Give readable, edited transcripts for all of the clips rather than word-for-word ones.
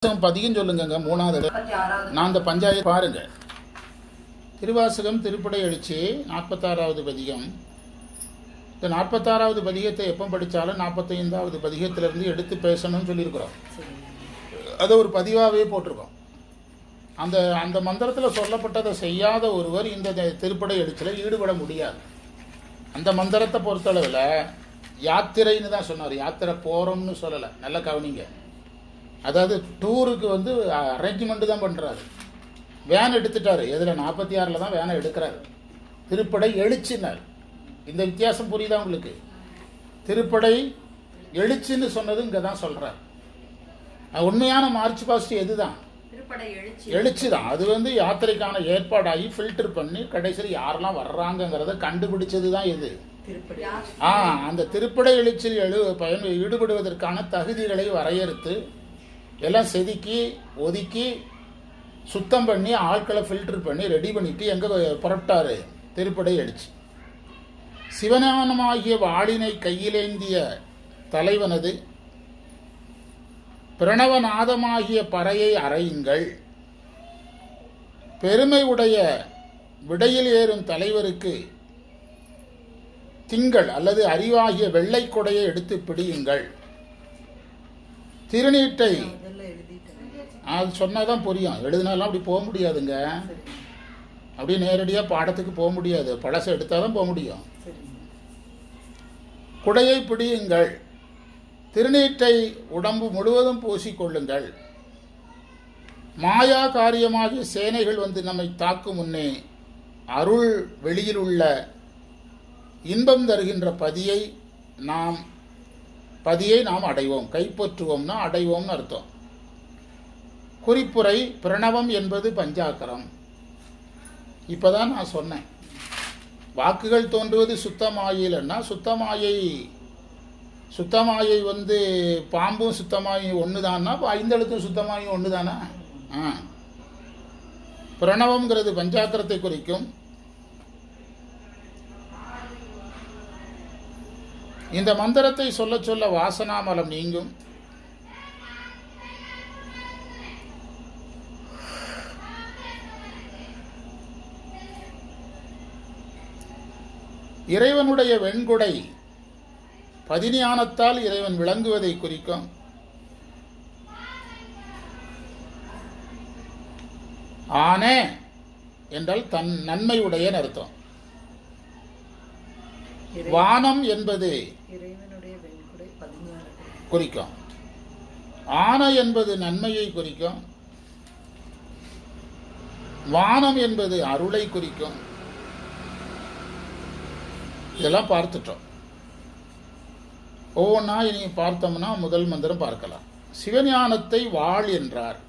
பதிகம் சொல்லுங்க. மூணாவது நான் அந்த பஞ்சாயத்து பாருங்க. திருவாசகம் திருப்படை எழுச்சி 46வது பதிகம். இந்த 46வது பதிகத்தை எப்போ படித்தாலும் 45வது பதிகத்திலிருந்து எடுத்து பேசணும்னு சொல்லியிருக்கிறோம். அதை ஒரு பதிவாகவே போட்டிருக்கோம். அந்த அந்த மந்திரத்தில் சொல்லப்பட்டதை செய்யாத ஒருவர் இந்த திருப்படை எழுச்சியில் ஈடுபட முடியாது. அந்த மந்திரத்தை பொறுத்தளவில் யாத்திரைன்னு தான் சொன்னார். யாத்திரை போகிறோம்னு சொல்லலை. நல்லா கவனிங்க. அதாவது டூருக்கு அரேஞ்ச்மெண்ட்டு தான் பண்ணுறாரு. வேன் எடுத்துட்டாரு. எதில் 46 தான் வேனை எடுக்கிறாரு. திருப்படை எழுச்சினார். இந்த வித்தியாசம் புரியுதா உங்களுக்கு? திருப்படை எழுச்சின்னு சொன்னது இங்கே தான் சொல்கிறார். உண்மையான மார்ச் பாஸ்ட் எது தான்? எழுச்சி தான். அது யாத்திரைக்கான ஏற்பாடாகி ஃபில்டர் பண்ணி கடைசியில் யாரெல்லாம் வர்றாங்கங்கிறத கண்டுபிடிச்சது தான் எது? அந்த திருப்படை எழுச்சியில் ஈடுபடுவதற்கான தகுதிகளை வரையறுத்து எல்லாம் செதுக்கி ஒதுக்கி சுத்தம் பண்ணி ஆட்களை ஃபில்டர் பண்ணி ரெடி பண்ணிட்டு எங்கே புறப்பட்டாரு? திருப்படை எழுச்சி. சிவஞானமாகிய வாளினை கையிலேந்திய தலைவனது பிரணவநாதமாகிய பறையை அறையுங்கள். பெருமை உடைய விடையில் ஏறும் தலைவருக்கு திங்கள் அல்லது அறிவாகிய வெள்ளை கொடையை எடுத்து பிடியுங்கள். திருநீட்டை அது சொன்னாதான் புரியும். எழுதினாலும் அப்படி போக முடியாதுங்க. அப்படி நேரடியாக பாடத்துக்கு போக முடியாது. பழசை எடுத்தால் தான் போக முடியும். குடையை பிடியுங்கள். திருநீட்டை உடம்பு முழுவதும் பூசிக்கொள்ளுங்கள். மாயா காரியமாகிய சேனைகள் நம்மை தாக்கும் முன்னே அருள் வெளியில் உள்ள இன்பம் தருகின்ற பதியை நாம் அடைவோம். கைப்பற்றுவோம்னா அடைவோம்னு அர்த்தம். குறிப்புரை பிரணவம் என்பது பஞ்சாக்கரம். இப்பதான் நான் சொன்னேன். வாக்குகள் தோன்றுவது சுத்தமாயிலன்னா சுத்தமாயை பாம்பும் சுத்தமாயி ஒன்று தான்னா 5 எழுத்தும் சுத்தமாயி ஒன்று தானா? பிரணவம்ங்கிறது பஞ்சாக்கரத்தை குறிக்கும். இந்த மந்திரத்தை சொல்ல சொல்ல வாசனாமலம் நீங்கும். இறைவனுடைய வெண்குடை பதிஞானத்தால் இறைவன் விளங்குவதை குறிக்கும். ஆனே என்றால் தன் நன்மையுடைய அர்த்தம். வானம் என்பது குறிக்கும். ஆன என்பது நன்மையை குறிக்கும். வானம் என்பது அருளை குறிக்கும். இதெல்லாம் பார்த்துட்டோம். ஒவ்வொன்றா இனி பார்த்தோம்னா முதல் மந்திரம் பார்க்கலாம். சிவஞானத்தை வாழ் என்றார்.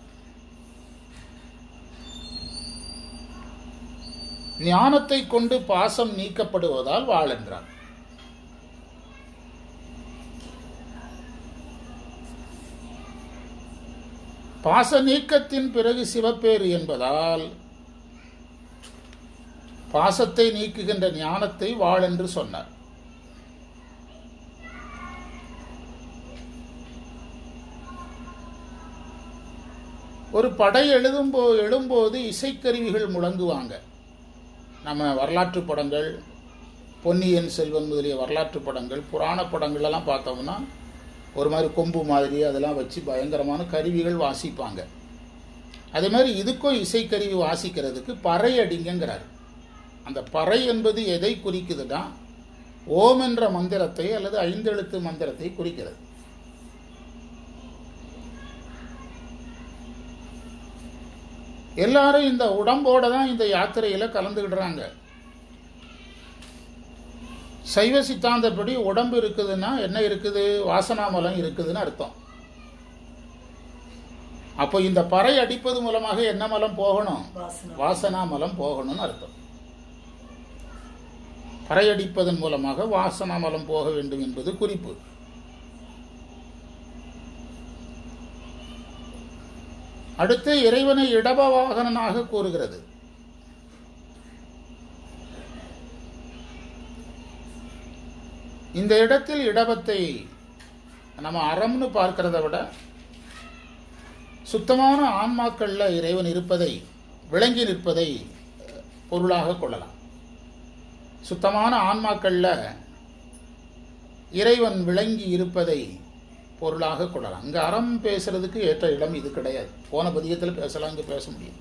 ஞானத்தை கொண்டு பாசம் நீக்கப்படுவதால் வாழ் என்றார். பாச நீக்கத்தின் பிறகு சிவப்பேறு என்பதால் பாசத்தை நீக்குகின்ற ஞானத்தை வாழ் என்று சொன்னார். ஒரு படை எழும்போது இசைக்கருவிகள் முழங்குவாங்க. நம்ம வரலாற்று படங்கள், பொன்னியின் செல்வன் முதலிய வரலாற்று படங்கள், புராண படங்கள் எல்லாம் பார்த்தோம்னா ஒரு மாதிரி கொம்பு மாதிரி அதெல்லாம் வச்சு பயங்கரமான கருவிகள் வாசிப்பாங்க. அதே மாதிரி இதுக்கும் இசைக்கருவி வாசிக்கிறதுக்கு பறை அடிங்கிறார். அந்த பறை என்பது எதை குறிக்குதுன்னா ஓம் என்ற மந்திரத்தை அல்லது 5 எழுத்து மந்திரத்தை குறிக்கிறது. எல்லாரும் இந்த உடம்போட தான் இந்த யாத்திரையில கலந்துக்கிடுறாங்க. சைவ சித்தாந்தப்படி உடம்பு இருக்குதுன்னா என்ன இருக்குது? வாசனாமலம் இருக்குதுன்னு அர்த்தம். அப்போ இந்த பறை அடிப்பது மூலமாக என்ன மலம் போகணும்? வாசனாமலம் போகணும்னு அர்த்தம். பறை அடிப்பதன் மூலமாக வாசனாமலம் போக வேண்டும் என்பது குறிப்பு. அடுத்து இறைவனை இடப வாகனனாக கூறுகிறது. இந்த இடத்தில் இடபத்தை நம்ம அறம்னு பார்க்கிறத விட சுத்தமான ஆன்மாக்களில் இறைவன் இருப்பதை, விளங்கி நிற்பதை பொருளாக கொள்ளலாம். சுத்தமான ஆன்மாக்களில் இறைவன் விளங்கி இருப்பதை பொருளாக கொள்ளலாம். இங்கே அறம் பேசுறதுக்கு ஏற்ற இடம் இது கிடையாது. போன பதிகத்தில் பேசலாம், இங்கே பேச முடியும்.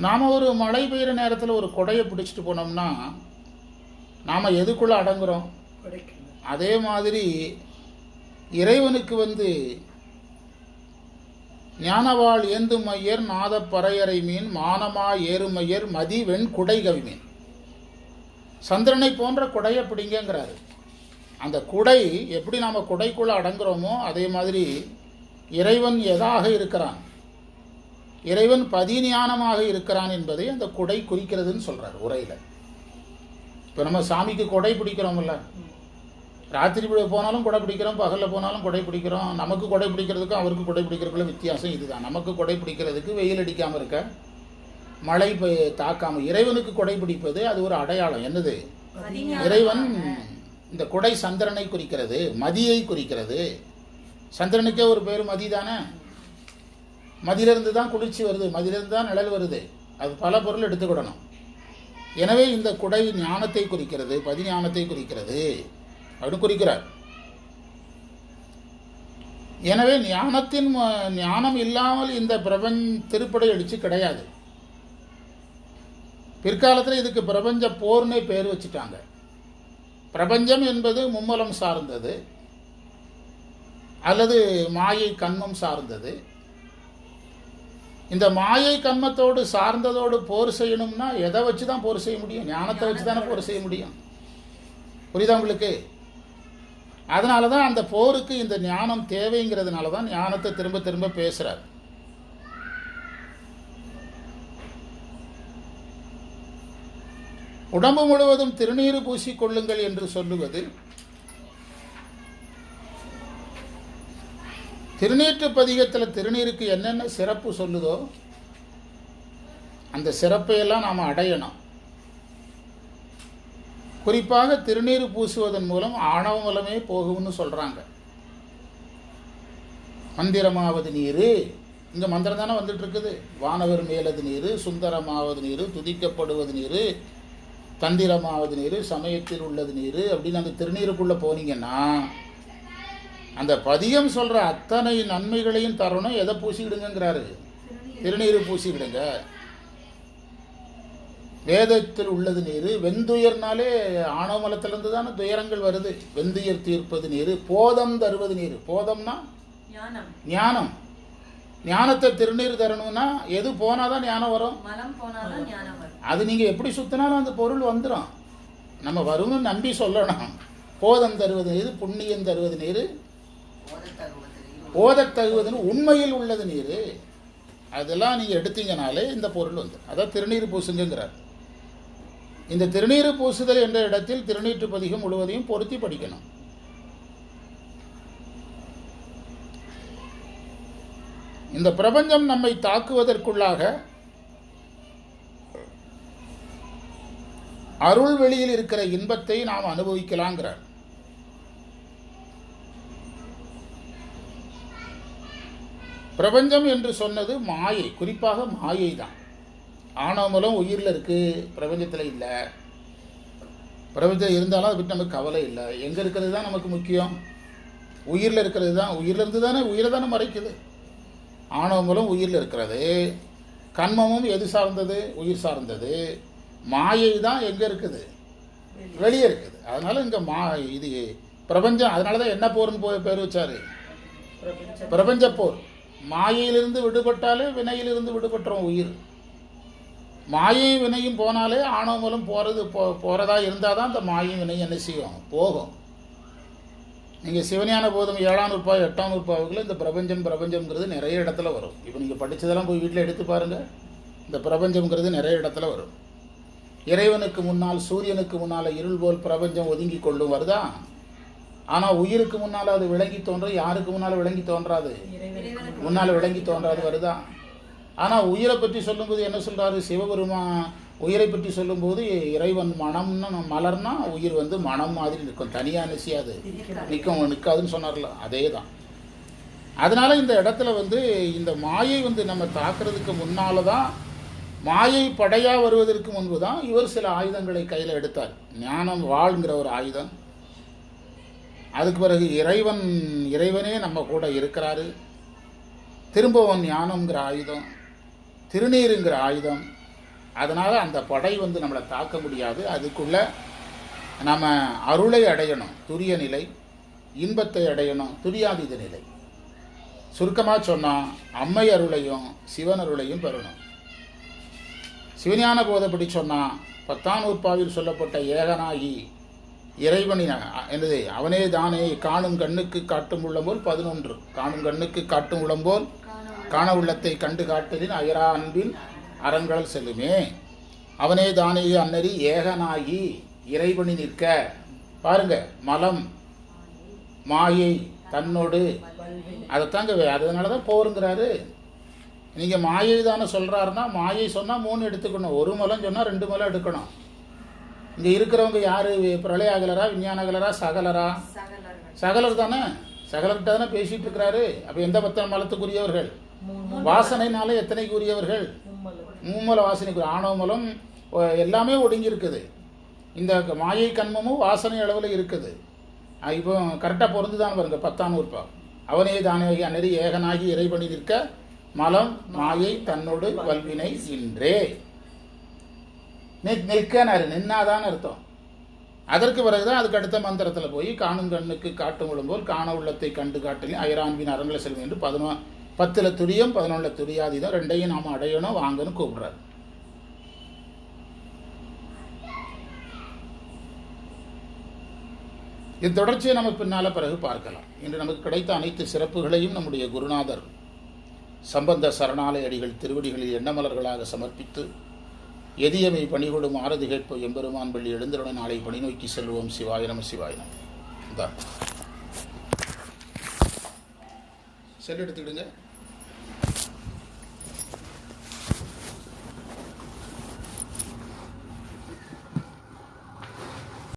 நாம் ஒரு மழை பெய்கிற நேரத்தில் ஒரு கொடையை பிடிச்சிட்டு போனோம்னா நாம் எதுக்குள்ளே அடங்குறோம்? அதே மாதிரி இறைவனுக்கு ஞானவாள் ஏந்து மையர் நாத பறையறை மீன் மானமா ஏறுமையர் மதி வெண் குடை கவிமீன். சந்திரனை போன்ற குடையை பிடிங்கிறாரு. அந்த குடை எப்படி நாம் குடைக்குள்ளே அடங்குறோமோ அதே மாதிரி இறைவன் எதாக இருக்கிறான், இறைவன் பதிஞானமாக இருக்கிறான் என்பதை அந்த குடை குறிக்கிறதுன்னு சொல்கிறார் உரையில். இப்போ நம்ம சாமிக்கு கொடை பிடிக்கிறோம்ல, ராத்திரி போனாலும் கொடை பிடிக்கிறோம், பகலில் போனாலும் கொடை பிடிக்கிறோம். நமக்கு கொடை பிடிக்கிறதுக்கும் அவருக்கு கொடை பிடிக்கிறதுக்குள்ள வித்தியாசம் இதுதான். நமக்கு கொடை பிடிக்கிறதுக்கு வெயில் அடிக்காமல் இருக்க, மழை தாக்காமல். இறைவனுக்கு கொடை பிடிப்பது அது ஒரு அடையாளம். என்னது? இறைவன் இந்த கொடை சந்திரனை குறிக்கிறது, மதியை குறிக்கிறது. சந்திரனுக்கே ஒரு பேர் மதி தானே. மதியிலிருந்து தான் குளிர்ச்சி வருது, மதியிலிருந்து தான் நிழல் வருது. அது பல பொருள் எடுத்துக்கிடணும். எனவே இந்த குடை ஞானத்தை குறிக்கிறது, பதிஞானத்தை குறிக்கிறது அப்படின்னு குறிக்கிறார். எனவே ஞானம் இல்லாமல் இந்த திருப்படை எழுச்சி கிடையாது. பிற்காலத்தில் இதுக்கு பிரபஞ்ச போர்னே பேர் வச்சுட்டாங்க. பிரபஞ்சம் என்பது மும்மலம் சார்ந்தது அல்லது மாயை கண்மம் சார்ந்தது. இந்த மாயை கண்மத்தோடு சார்ந்ததோடு போர் செய்யணும்னா எதை வச்சு தான் போர் செய்ய முடியும்? ஞானத்தை வச்சு தானே போர் செய்ய முடியும். புரியுதா உங்களுக்கு? அதனால தான் அந்த போருக்கு இந்த ஞானம் தேவைங்கிறதுனால தான் ஞானத்தை திரும்ப திரும்ப பேசுறார். உடம்பு முழுவதும் திருநீறு பூசிக்கொள்ளுங்கள் என்று சொல்லுவது திருநீற்று பதிகத்தில் திருநீருக்கு என்னென்ன சிறப்பு சொல்லுதோ அந்த சிறப்பையெல்லாம் நாம் அடையணும். குறிப்பாக திருநீர் பூசுவதன் மூலம் ஆணவ மூலமே போகும்னு சொல்றாங்க. மந்திரமாவது நீரு, இங்க மந்திரம் தானே வந்துட்டு இருக்குது. வானவர் மேலது நீரு, சுந்தரமாவது நீரு, துதிக்கப்படுவது நீரு, தந்திரமாவது நீரு, சமயத்தில் உள்ளது நீரு அப்படின்னு அந்த திருநீருக்குள்ள போனீங்கன்னா அந்த பதியம் சொல்ற அத்தனை நன்மைகளையும் தரணும். எதை பூசிக்கிடுங்கிறாரு? திருநீரு பூசிக்கிடுங்க. வேதத்தில் உள்ளது நீரு. வெந்துயர்னாலே ஆணவமலத்திலிருந்து தானே துயரங்கள் வருது. வெந்துயர் தீர்ப்பது நீரு, போதம் தருவது நீரு. போதம்னா ஞானம். ஞானத்தை திருநீர் தரணும்னா எது போனாதான் ஞானம் வரும்? அது நீங்க எப்படி சுத்தினாலும் அந்த பொருள் வந்துடும். நம்ம வரும்னு நம்பி சொல்லணும். போதம் தருவது நீரு, புண்ணியம் தருவது நீரு, போதத் தருவது உண்மையில் உள்ளது நீரு. அதெல்லாம் நீங்க எடுத்தீங்கனாலே இந்த பொருள் வந்து அதான் திருநீர் பூசுங்கிறார். இந்த திருநீர் பூசுதல் என்ற இடத்தில் திருநீற்று பதிகம் முழுவதையும் பொருத்தி படிக்கணும். இந்த பிரபஞ்சம் நம்மை தாக்குவதற்குள்ளாக அருள் வெளியில் இருக்கிற இன்பத்தை நாம் அனுபவிக்கலாங்கிறார். பிரபஞ்சம் என்று சொன்னது மாயை, குறிப்பாக மாயை தான். ஆணவ மூலம் உயிரில் இருக்கு, பிரபஞ்சத்தில் இல்லை. பிரபஞ்சத்தில் இருந்தாலும் அதை பற்றி நமக்கு கவலை இல்லை. எங்கே இருக்கிறது தான் நமக்கு முக்கியம்? உயிரில் இருக்கிறது தான். உயிரிலிருந்து தானே உயிரை தானே மறைக்குது. ஆணவ மூலம் உயிரில் இருக்கிறது. கண்மமும் எது சார்ந்தது? உயிர் சார்ந்தது. மாயை தான் எங்கே இருக்குது? வெளியே இருக்குது. அதனால இங்கே இது பிரபஞ்சம். அதனால தான் என்ன போர்னு பேர் வச்சாரு? பிரபஞ்ச போர். மாயையிலிருந்து விடுபட்டாலே வினையிலிருந்து விடுபட்டுரும் உயிர். மாயை வினையும் போனாலே ஆணவ மூலம் போறதா இருந்தால் தான் அந்த மாயை வினை என்ன செய்யும்? போகும். நீங்கள் சிவஞான போதம் 7ஆம் நூற்பா 8ஆம் நூற்பாவுக்குள்ள இந்த பிரபஞ்சம்ங்கிறது நிறைய இடத்துல வரும். இப்போ நீங்கள் படித்ததெல்லாம் போய் வீட்டில் எடுத்து பாருங்கள். இந்த பிரபஞ்சம்ங்கிறது நிறைய இடத்துல வரும். இறைவனுக்கு முன்னால், சூரியனுக்கு முன்னால் இருள் போல் பிரபஞ்சம் ஒதுங்கி கொள்ளும் வருதா? ஆனால் உயிருக்கு முன்னால் அது விளங்கி தோன்றும். யாருக்கு முன்னால் விளங்கி தோன்றாது? முன்னால் விளங்கி தோன்றாது வருதா? ஆனால் உயிரை பற்றி சொல்லும்போது என்ன சொல்கிறாரு? உயிரை பற்றி சொல்லும்போது இறைவன் மனம்னு மலர்னா உயிர் வந்து மனம் மாதிரி நிற்கும், தனியாக நிச்சயாது நிற்காதுன்னு சொன்னார்ல, அதே தான். அதனால இந்த இடத்துல வந்து இந்த மாயை வந்து நம்ம தாக்குறதுக்கு முன்னால தான், மாயை படையாக வருவதற்கு முன்பு தான் இவர் சில ஆயுதங்களை கையில் எடுத்தார். ஞானம் வாழ்ங்கிற ஒரு ஆயுதம், அதுக்கு பிறகு இறைவனே நம்ம கூட இருக்கிறாரு, திரும்பவும் ஞானம்ங்கிற ஆயுதம், திருநீருங்கிற ஆயுதம். அதனால் அந்த படை வந்து நம்மளை தாக்க முடியாது. அதுக்குள்ள நம்ம அருளை அடையணும், துரிய நிலை, இன்பத்தை அடையணும், துரியாதீத நிலை. சுருக்கமாக சொன்னால் அம்மை அருளையும் சிவன் அருளையும் பெறணும். சிவஞான போதப்படி சொன்னால் 10ஆம் நூற்பாவில் சொல்லப்பட்ட ஏகனாகி இறைவனின் என்னது அவனே தானே காணும் கண்ணுக்கு காட்டும் உள்ளம்போல் 11 காணும் கண்ணுக்கு காட்டும் உள்ளம்போல் காண உள்ளத்தை கண்டு காட்டலின் அயரா அன்பின் அறங்கள் செல்லுமே. அவனே தானே அன்னறி ஏகனாகி இறைவனி நிற்க. பாருங்க, மலம் மாயை தன்னோடு, அதைத்தாங்க. அதனால தான் போருங்கிறாரு. நீங்கள் மாயை தானே சொல்கிறாருன்னா, மாயை சொன்னால் 3 எடுத்துக்கணும், ஒரு மலம் சொன்னால் 2 மலம் எடுக்கணும். இங்கே இருக்கிறவங்க யார்? பிரளயாகலரா, விஞ்ஞானகலரா, சகலரா? சகலர் தானே. சகலர்கிட்ட தானே பேசிகிட்டு இருக்கிறாரு. அப்போ எந்த 10 மலத்துக்குரியவர்கள்? வாசனைனால எத்தனைக்கு உரியவர்கள்? மும்மல வாசனைக்கு. ஆணவமலம் எல்லாமே ஒடுங்கி இருக்குது. இந்த மாயை கண்மமும் வாசனை அளவில் இருக்குது. இப்போ கரெக்டாக பொருந்துதான் பாருங்க. 10ஆம் நூற்பா அவனே தானே அந்நெறி ஏகனாகி இறைவனி நிற்க மலம் மாயை தன்னோடு வல்வினை இன்றே. நிற்கனாரு, நின்னாதான் அர்த்தம். அதற்கு பிறகுதான் அதுக்கு அடுத்த மந்திரத்தில் போய் காணும் கண்ணுக்கு காட்டும் விழும்போல் காண உள்ளத்தை கண்டு காட்டலையும் அயரான்பின் அரங்களை செல்வம் என்று 10ல் துரியம் 11ல் துரியாதீதம், 2ஐயும் நாம் அடையணும் வாங்கன்னு கூப்பிடுறாரு. இது தொடர்ச்சியை நம்ம பின்னால் பிறகு பார்க்கலாம். இன்று நமக்கு கிடைத்த அனைத்து சிறப்புகளையும் நம்முடைய குருநாதர் சம்பந்த சரணாலய அடிகள் திருவடிகளில் எண்ணமலர்களாக சமர்ப்பித்து எதியமை பணிகொடும் ஆரதி கேட்போம் எம்பெருமான் பள்ளி எழுந்தருடன் நாளை பணி நோக்கி செல்வோம். சிவாய நம சிவாய நம. செல் எடுத்துக்கிடுங்க.